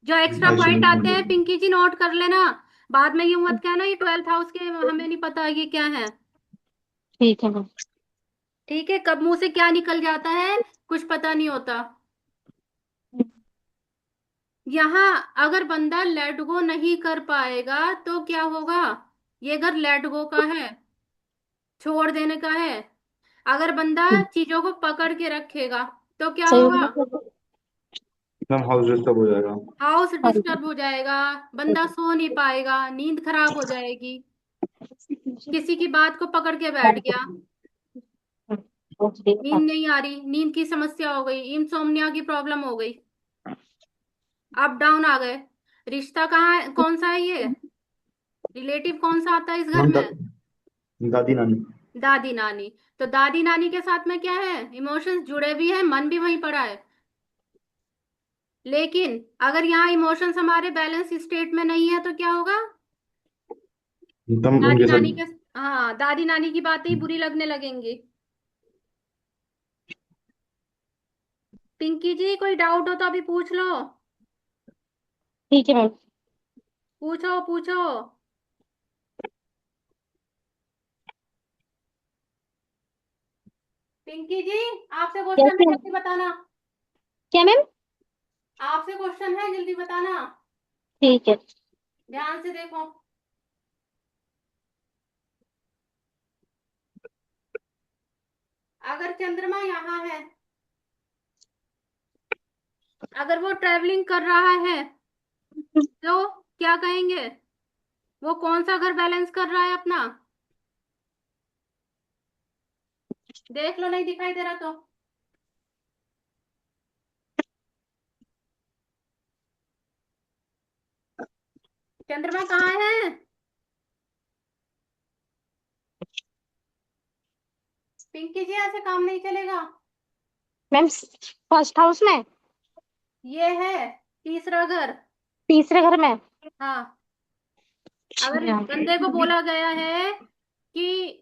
जो एक्स्ट्रा पॉइंट आते हैं आइसोलेशन। पिंकी जी नोट कर लेना, बाद में यूं मत कहना ये 12th हाउस के हमें नहीं पता ये क्या है। ठीक है मैम। ठीक है, कब मुंह से क्या निकल जाता है कुछ पता नहीं होता। यहाँ अगर बंदा लेट गो नहीं कर पाएगा तो क्या होगा? ये घर लेट गो का है, छोड़ देने का है। अगर बंदा चीजों को पकड़ के रखेगा तो क्या सही होगा? बोला। मैम हाउस डिस्टर्ब हो जाएगा। हाउस डिस्टर्ब हो जाएगा, बंदा सो नहीं पाएगा, नींद खराब हो जाएगी, किसी की बात को पकड़ के बैठ गया, नींद नहीं आ रही, नींद की समस्या हो गई, इंसोम्निया की प्रॉब्लम हो गई, अप डाउन आ गए। रिश्ता कहाँ है, कौन सा है ये? रिलेटिव कौन सा आता है इस घर मैम में? दादी नानी। दादी नानी। तो दादी नानी के साथ में क्या है, इमोशंस जुड़े भी हैं, मन भी वहीं पड़ा है। लेकिन अगर यहाँ इमोशंस हमारे बैलेंस स्टेट में नहीं है तो क्या होगा? एकदम दादी उनके नानी साथ। के, हाँ, दादी नानी की बातें ही बुरी लगने लगेंगी। पिंकी जी कोई डाउट हो तो अभी पूछ लो। ठीक है मैम। पूछो पूछो। पिंकी जी, आपसे क्वेश्चन है, कैसे? जल्दी बताना। क्या मैम? आपसे क्वेश्चन है, जल्दी बताना। ठीक है। ध्यान से देखो। अगर चंद्रमा यहाँ है, अगर वो ट्रेवलिंग कर रहा है, तो क्या कहेंगे? वो कौन सा घर बैलेंस कर रहा है अपना? देख लो, नहीं दिखाई दे रहा तो। चंद्रमा कहाँ है? पिंकी जी ऐसे काम नहीं चलेगा। मैम फर्स्ट हाउस में। ये है तीसरा घर। तीसरे घर में। हाँ। अगर अच्छा। बंदे को बोला गया है कि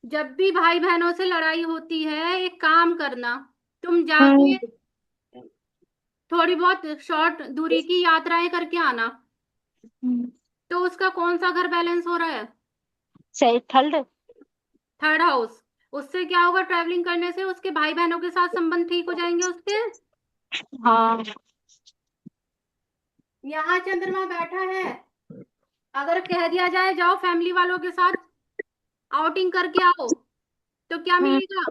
जब भी भाई बहनों से लड़ाई होती है एक काम करना, तुम हम्म। जाके थोड़ी बहुत शॉर्ट दूरी की यात्राएं करके आना, तो उसका कौन सा घर बैलेंस हो रहा है? सही थर्ड। 3rd house. उससे क्या होगा, ट्रैवलिंग करने से उसके भाई बहनों के साथ संबंध ठीक हो जाएंगे उसके। हाँ। यहाँ चंद्रमा बैठा है, अगर कह दिया जाए जाओ फैमिली वालों के साथ आउटिंग करके आओ, तो क्या हम्म। मिलेगा?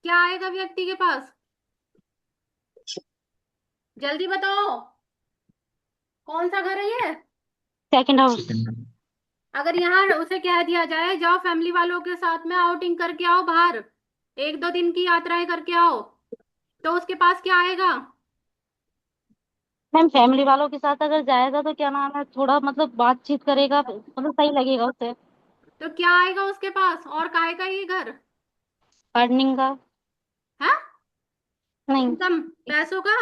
क्या आएगा व्यक्ति के पास? जल्दी बताओ, कौन सा घर है ये? Second house. सेकंड। अगर यहाँ उसे कह दिया जाए जाओ फैमिली वालों के साथ में आउटिंग करके आओ बाहर, 1-2 दिन की यात्राएं करके आओ, तो उसके पास क्या आएगा? मैम फैमिली वालों के साथ अगर जाएगा तो क्या नाम है, थोड़ा मतलब बातचीत करेगा, मतलब सही लगेगा उसे। तो क्या आएगा उसके पास और काहे का ये घर? अर्निंग का। है? नहीं। इनकम, पैसों का।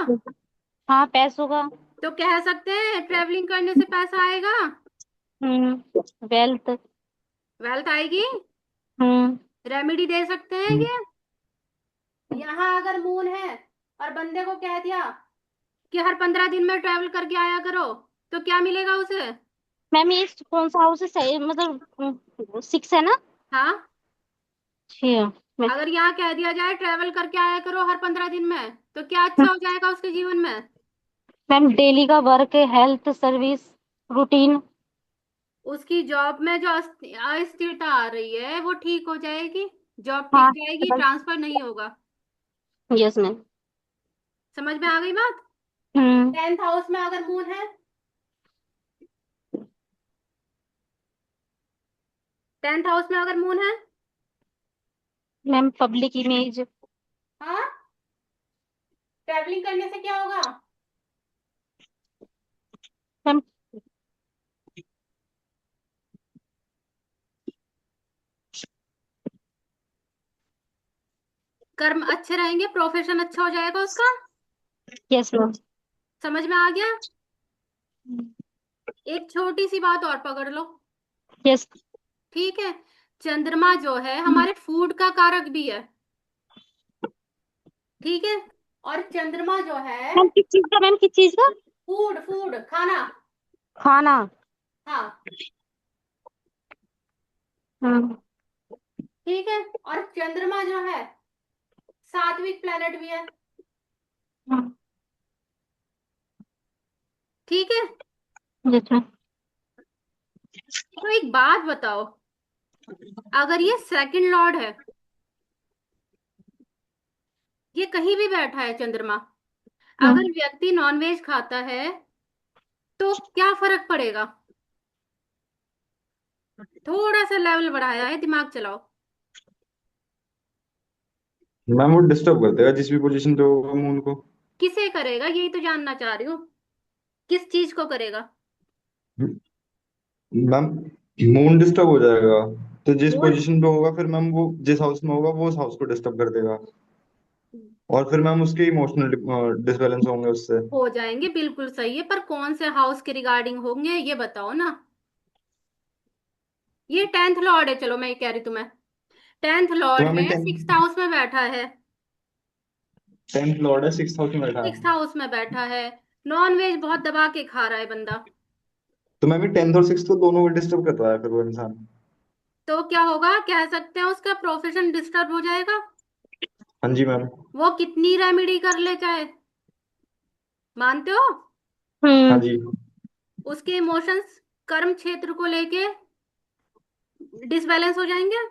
हाँ, पैसों का। तो कह सकते हैं ट्रेवलिंग करने से पैसा आएगा। वेल्थ। वेल्थ आएगी। हम्म। रेमेडी दे सकते हैं ये। यहाँ अगर मून है और बंदे को कह दिया कि हर 15 दिन में ट्रैवल करके आया करो, तो क्या मिलेगा उसे? मैम ये कौन सा हाउस है, सही मतलब 6 है ना? हाँ। 6। अगर यहाँ कह दिया जाए ट्रैवल करके आया करो हर 15 दिन में, तो क्या अच्छा हो जाएगा उसके जीवन में? मैम डेली का वर्क, हेल्थ, सर्विस, रूटीन। उसकी जॉब में जो अस्थिरता आ रही है वो ठीक हो जाएगी। जॉब टिक हाँ। जाएगी, ट्रांसफर नहीं होगा। Yes ma'am. समझ में आ गई बात? हम्म। 10th हाउस में अगर मून है, 10th हाउस में अगर मून है। Ma'am public image. हाँ। ट्रैवलिंग करने से क्या होगा? मैम कर्म अच्छे रहेंगे, प्रोफेशन अच्छा हो जाएगा उसका। Yes ma'am. समझ में आ गया? एक छोटी सी बात और पकड़ लो। यस ठीक है। चंद्रमा जो है हमारे फूड का कारक भी है। ठीक है। और चंद्रमा जो है, मैम किस चीज का, मैम किस चीज का? फूड फूड खाना। खाना। हाँ। हम्म। ठीक है। और चंद्रमा जो है सात्विक प्लेनेट भी है। ठीक है। Yes ma'am. तो एक बात बताओ, अगर ये सेकंड लॉर्ड है, ये कहीं भी बैठा है चंद्रमा, अगर व्यक्ति नॉनवेज खाता है तो क्या फर्क पड़ेगा? थोड़ा सा लेवल बढ़ाया है, दिमाग चलाओ। मैम वो डिस्टर्ब कर देगा जिस भी पोजीशन पे होगा मून को। किसे करेगा यही तो जानना चाह रही हूँ, किस चीज को करेगा? मैम मून डिस्टर्ब हो जाएगा, तो जिस मून पोजीशन पे होगा फिर मैम वो जिस हाउस में होगा वो उस हाउस को डिस्टर्ब कर देगा। और फिर मैम उसके इमोशनल डिसबैलेंस होंगे उससे। हो जाएंगे, बिल्कुल सही है, पर कौन से हाउस के रिगार्डिंग होंगे ये बताओ ना। ये 10th लॉर्ड है, चलो मैं ये कह रही तुम्हें, टेंथ तो लॉर्ड मैम है, 6th हाउस में बैठा है। 10th लॉर्ड है, 6th हाउस में बैठा सिक्स है। हाउस में बैठा है। नॉन वेज बहुत दबा के खा रहा है बंदा। तो मैम ये 10th और 6th को दोनों को डिस्टर्ब कर रहा है फिर वो इंसान। तो क्या होगा, कह सकते हैं उसका प्रोफेशन डिस्टर्ब हो जाएगा। हाँ जी मैम। वो कितनी रेमेडी कर ले चाहे, मानते हो? हाँ हम्म। जी। उसके इमोशंस कर्म क्षेत्र को लेके डिसबैलेंस हो जाएंगे।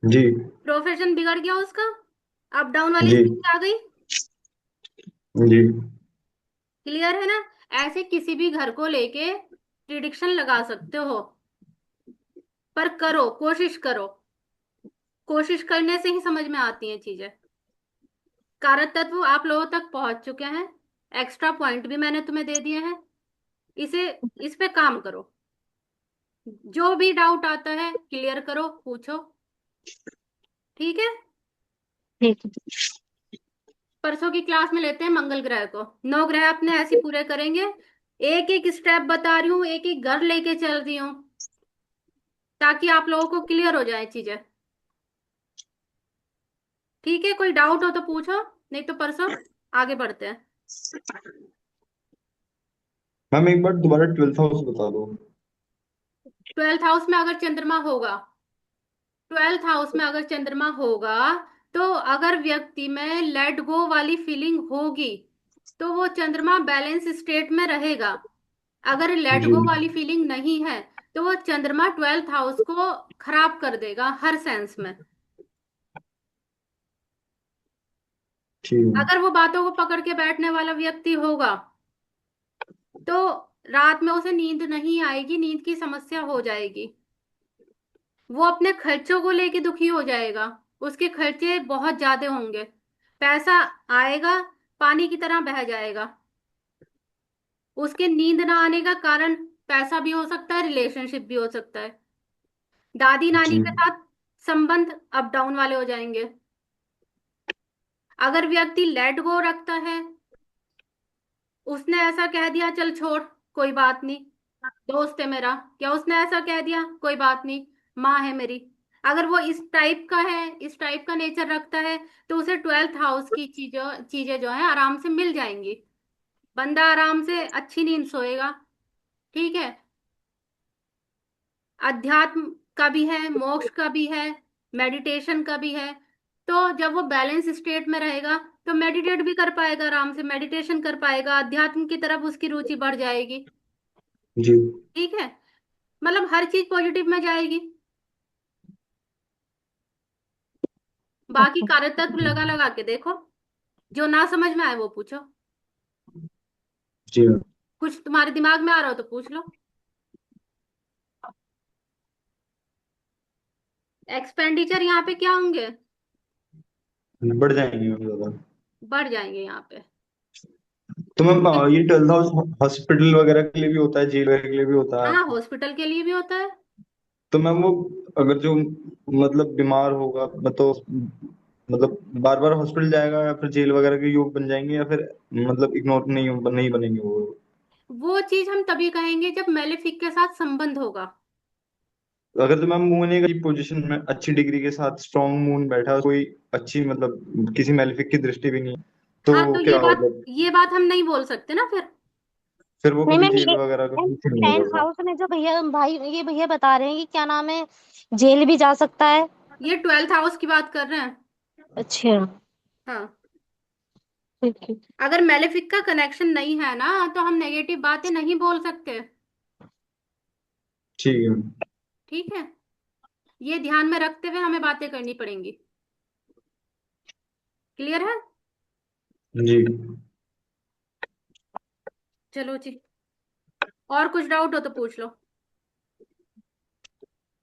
जी। प्रोफेशन बिगड़ गया उसका, अप डाउन वाली जी। स्थिति आ गई। जी। क्लियर है ना? ऐसे किसी भी घर को लेके प्रिडिक्शन लगा सकते हो, पर करो, कोशिश करो। कोशिश करने से ही समझ में आती हैं चीजें। कारक तत्व आप लोगों तक पहुंच चुके हैं, एक्स्ट्रा पॉइंट भी मैंने तुम्हें दे दिए हैं। इसे, इस पे काम करो। जो भी डाउट आता है क्लियर करो, पूछो। ठीक है। ठीक है। परसों की क्लास में लेते हैं मंगल ग्रह को। 9 ग्रह अपने ऐसे पूरे करेंगे। एक एक स्टेप बता रही हूँ, एक एक घर लेके चल रही हूँ, ताकि आप लोगों को क्लियर हो जाए चीजें। ठीक है, कोई डाउट हो तो पूछो, नहीं तो परसों आगे बढ़ते हैं। मैम एक बार दोबारा 12th हाउस बता दो। 12th हाउस में अगर चंद्रमा होगा, 12th हाउस में अगर चंद्रमा होगा, तो अगर व्यक्ति में लेट गो वाली फीलिंग होगी तो वो चंद्रमा बैलेंस स्टेट में रहेगा। अगर लेट जी। गो वाली फीलिंग नहीं है तो वो चंद्रमा 12th हाउस को खराब कर देगा हर सेंस में। ठीक है। अगर वो बातों को पकड़ के बैठने वाला व्यक्ति होगा तो रात में उसे नींद नहीं आएगी, नींद की समस्या हो जाएगी। वो अपने खर्चों को लेके दुखी हो जाएगा, उसके खर्चे बहुत ज्यादा होंगे, पैसा आएगा पानी की तरह बह जाएगा। उसके नींद ना आने का कारण पैसा भी हो सकता है, रिलेशनशिप भी हो सकता है। दादी नानी जी। के साथ संबंध अप डाउन वाले हो जाएंगे। अगर व्यक्ति लेट गो रखता है, उसने ऐसा कह दिया चल छोड़, कोई बात नहीं, दोस्त है मेरा, या उसने ऐसा कह दिया कोई बात नहीं, माँ है मेरी, अगर वो इस टाइप का है, इस टाइप का नेचर रखता है, तो उसे 12th हाउस की चीजों चीजें जो है आराम से मिल जाएंगी। बंदा आराम से अच्छी नींद सोएगा। ठीक है। अध्यात्म का भी है, मोक्ष का भी है, मेडिटेशन का भी है। तो जब वो बैलेंस स्टेट में रहेगा तो मेडिटेट भी कर पाएगा, आराम से मेडिटेशन कर पाएगा, अध्यात्म की तरफ उसकी रुचि बढ़ जाएगी। जी। ठीक है। मतलब हर चीज पॉजिटिव में जाएगी। बाकी कार्य तत्व लगा लगा के देखो, जो ना समझ में आए वो पूछो। जी। कुछ तुम्हारे दिमाग में आ रहा हो तो पूछ लो। एक्सपेंडिचर यहाँ पे क्या होंगे? बढ़ जाएंगे मैम ज्यादा। बढ़ जाएंगे यहाँ पे। तो मैम इसलिए ये 12th हाउस हॉस्पिटल वगैरह के लिए भी होता है, जेल वगैरह के लिए भी होता है? हाँ, हॉस्पिटल के लिए भी होता है। तो मैम वो अगर जो मतलब बीमार होगा तो मतलब बार बार हॉस्पिटल जाएगा या फिर जेल वगैरह के योग बन जाएंगे, या फिर मतलब इग्नोर नहीं बनेंगे वो? वो चीज हम तभी कहेंगे जब मेलेफिक के साथ संबंध होगा। अगर तो मैम मून एक पोजीशन में अच्छी डिग्री के साथ स्ट्रॉन्ग मून बैठा है, कोई अच्छी मतलब किसी मेलेफिक की दृष्टि भी नहीं, तो हाँ, तो क्या मतलब ये बात हम नहीं बोल सकते ना फिर। फिर वो नहीं कभी मैम, जेल ये वगैरह का कुछ नहीं 10th होगा? हाउस में जो भैया भाई ये भैया बता रहे हैं कि क्या नाम है, जेल भी जा सकता है। ये 12th हाउस की बात कर रहे हैं। अच्छा। हाँ। ठीक है। अगर मेलेफिक का कनेक्शन नहीं है ना तो हम नेगेटिव बातें नहीं बोल सकते। ठीक है। ठीक है। ये ध्यान में रखते हुए हमें बातें करनी पड़ेंगी। क्लियर है? जी। चलो जी। और कुछ डाउट हो तो पूछ लो।